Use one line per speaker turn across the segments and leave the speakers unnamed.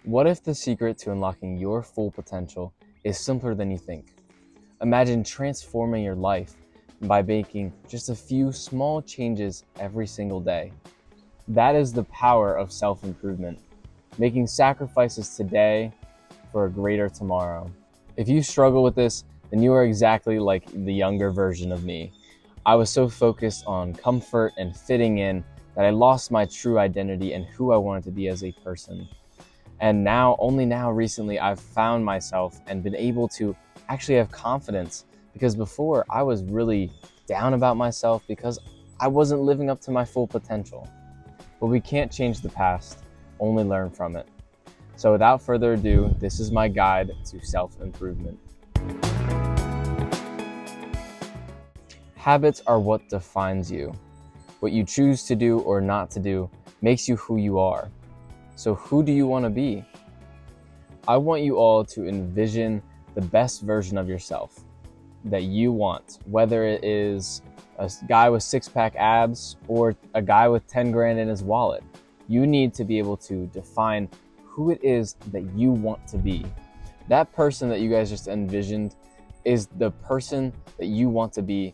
What if the secret to unlocking your full potential is simpler than you think? Imagine transforming your life by making just a few small changes every single day. That is the power of self-improvement, making sacrifices today for a greater tomorrow. If you struggle with this, then you are exactly like the younger version of me. I was so focused on comfort and fitting in that I lost my true identity and who I wanted to be as a person. And only now recently, I've found myself and been able to actually have confidence, because before I was really down about myself because I wasn't living up to my full potential. But we can't change the past, only learn from it. So without further ado, this is my guide to self-improvement. Habits are what defines you. What you choose to do or not to do makes you who you are. So who do you want to be? I want you all to envision the best version of yourself that you want, whether it is a guy with six-pack abs or a guy with 10 grand in his wallet. You need to be able to define who it is that you want to be. That person that you guys just envisioned is the person that you want to be,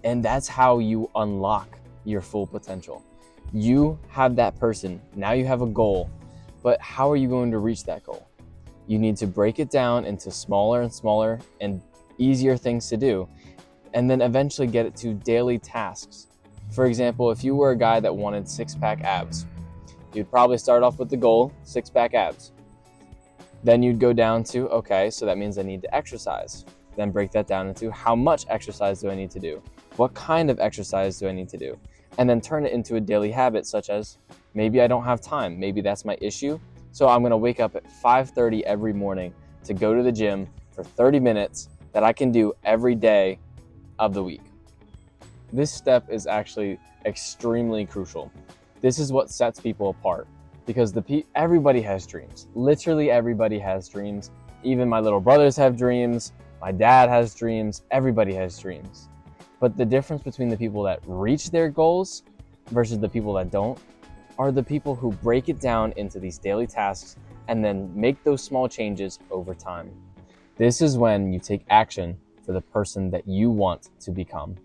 and that's how you unlock your full potential. You have that person. Now you have a goal, but how are you going to reach that goal? You need to break it down into smaller and smaller and easier things to do, and then eventually get it to daily tasks. For example, if you were a guy that wanted six-pack abs, you'd probably start off with the goal, six-pack abs. Then you'd go down to, okay, so that means I need to exercise. Then break that down into how much exercise do I need to do? What kind of exercise do I need to do? And then turn it into a daily habit, such as maybe I don't have time. Maybe that's my issue. So I'm gonna wake up at 5:30 every morning to go to the gym for 30 minutes that I can do every day of the week. This step is actually extremely crucial. This is what sets people apart, because everybody has dreams. Literally everybody has dreams. Even my little brothers have dreams. My dad has dreams. Everybody has dreams. But the difference between the people that reach their goals versus the people that don't are the people who break it down into these daily tasks and then make those small changes over time. This is when you take action for the person that you want to become.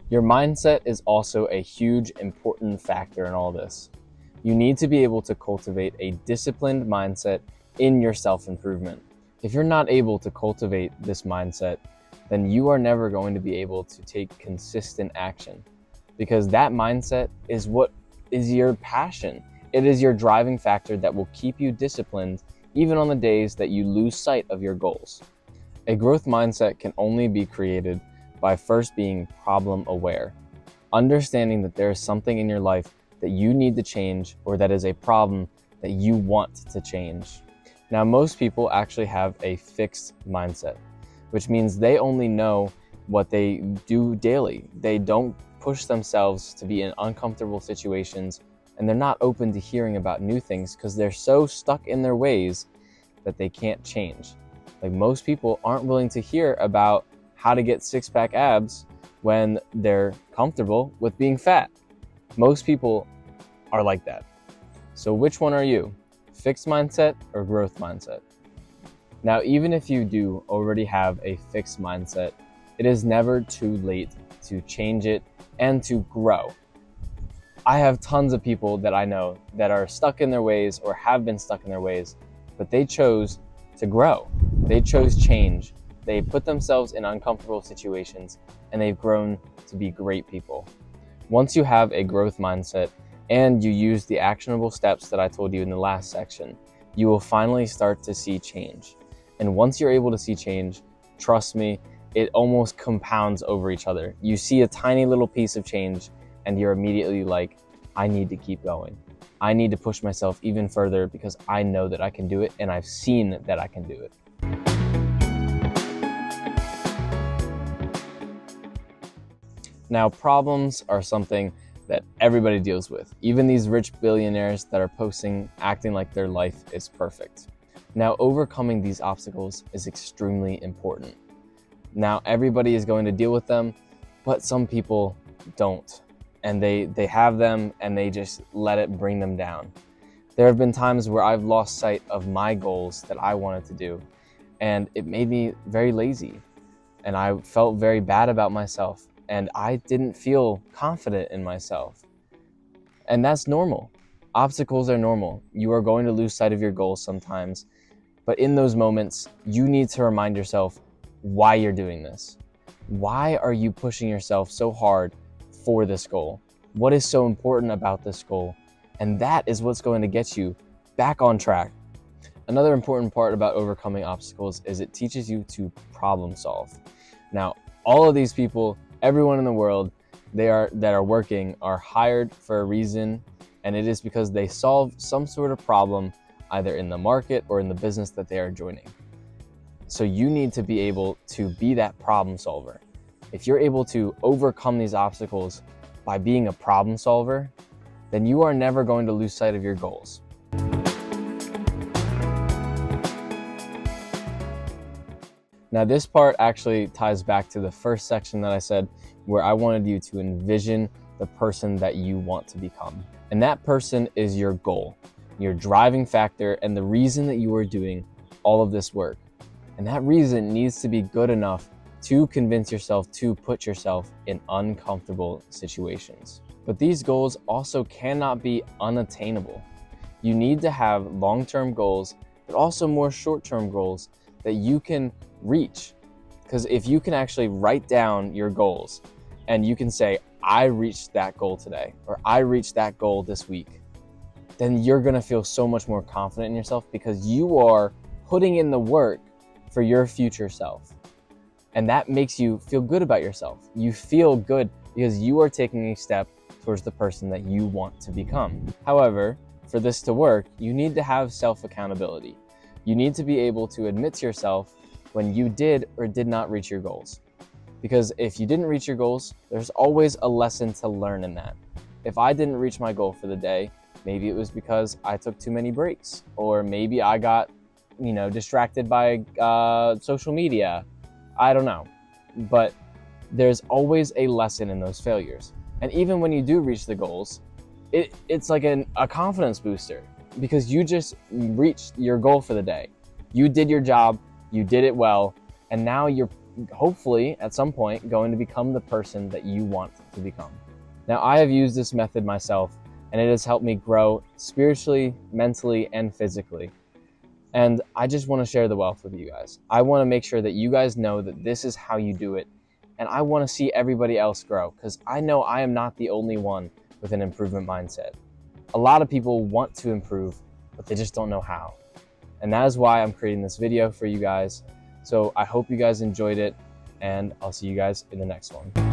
Your mindset is also a huge important factor in all this. You need to be able to cultivate a disciplined mindset in your self-improvement. If you're not able to cultivate this mindset, then you are never going to be able to take consistent action, because that mindset is what is your passion. It is your driving factor that will keep you disciplined even on the days that you lose sight of your goals. A growth mindset can only be created by first being problem aware, understanding that there is something in your life that you need to change, or that is a problem that you want to change. Now, most people actually have a fixed mindset, which means they only know what they do daily. They don't push themselves to be in uncomfortable situations, and they're not open to hearing about new things because they're so stuck in their ways that they can't change. Like, most people aren't willing to hear about how to get six-pack abs when they're comfortable with being fat. Most people are like that. So which one are you? Fixed mindset or growth mindset? Now, even if you do already have a fixed mindset, it is never too late to change it and to grow. I have tons of people that I know that are stuck in their ways or have been stuck in their ways, but they chose to grow. They chose change. They put themselves in uncomfortable situations, and they've grown to be great people. Once you have a growth mindset and you use the actionable steps that I told you in the last section, you will finally start to see change. And once you're able to see change, trust me, it almost compounds over each other. You see a tiny little piece of change and you're immediately like, I need to keep going. I need to push myself even further because I know that I can do it, and I've seen that I can do it. Now, problems are something that everybody deals with, even these rich billionaires that are posting, acting like their life is perfect. Now, overcoming these obstacles is extremely important. Now, everybody is going to deal with them, but some people don't. and they have them and they just let it bring them down. There have been times where I've lost sight of my goals that I wanted to do, and it made me very lazy, and I felt very bad about myself, and I didn't feel confident in myself. And that's normal. Obstacles are normal. You are going to lose sight of your goals sometimes, but in those moments, you need to remind yourself why you're doing this. Why are you pushing yourself so hard for this goal? What is so important about this goal? And that is what's going to get you back on track. Another important part about overcoming obstacles is it teaches you to problem solve. Now, all of these people, everyone in the world that are working are hired for a reason, and it is because they solve some sort of problem either in the market or in the business that they are joining. So you need to be able to be that problem solver. If you're able to overcome these obstacles by being a problem solver, then you are never going to lose sight of your goals. Now, this part actually ties back to the first section that I said, where I wanted you to envision the person that you want to become. And that person is your goal, your driving factor, and the reason that you are doing all of this work. And that reason needs to be good enough to convince yourself to put yourself in uncomfortable situations. But these goals also cannot be unattainable. You need to have long-term goals, but also more short-term goals that you can reach. Because if you can actually write down your goals and you can say, I reached that goal today, or I reached that goal this week, then you're gonna feel so much more confident in yourself because you are putting in the work for your future self. And that makes you feel good about yourself. You feel good because you are taking a step towards the person that you want to become. However, for this to work, you need to have self-accountability. You need to be able to admit to yourself when you did or did not reach your goals. Because if you didn't reach your goals, there's always a lesson to learn in that. If I didn't reach my goal for the day, maybe it was because I took too many breaks, or maybe I got, distracted by social media. I don't know. But there's always a lesson in those failures. And even when you do reach the goals, it's like a confidence booster because you just reached your goal for the day. You did your job, you did it well, and now you're hopefully at some point going to become the person that you want to become. Now, I have used this method myself, and it has helped me grow spiritually, mentally, and physically. And I just want to share the wealth with you guys. I want to make sure that you guys know that this is how you do it. And I want to see everybody else grow because I know I am not the only one with an improvement mindset. A lot of people want to improve, but they just don't know how. And that is why I'm creating this video for you guys. So I hope you guys enjoyed it, and I'll see you guys in the next one.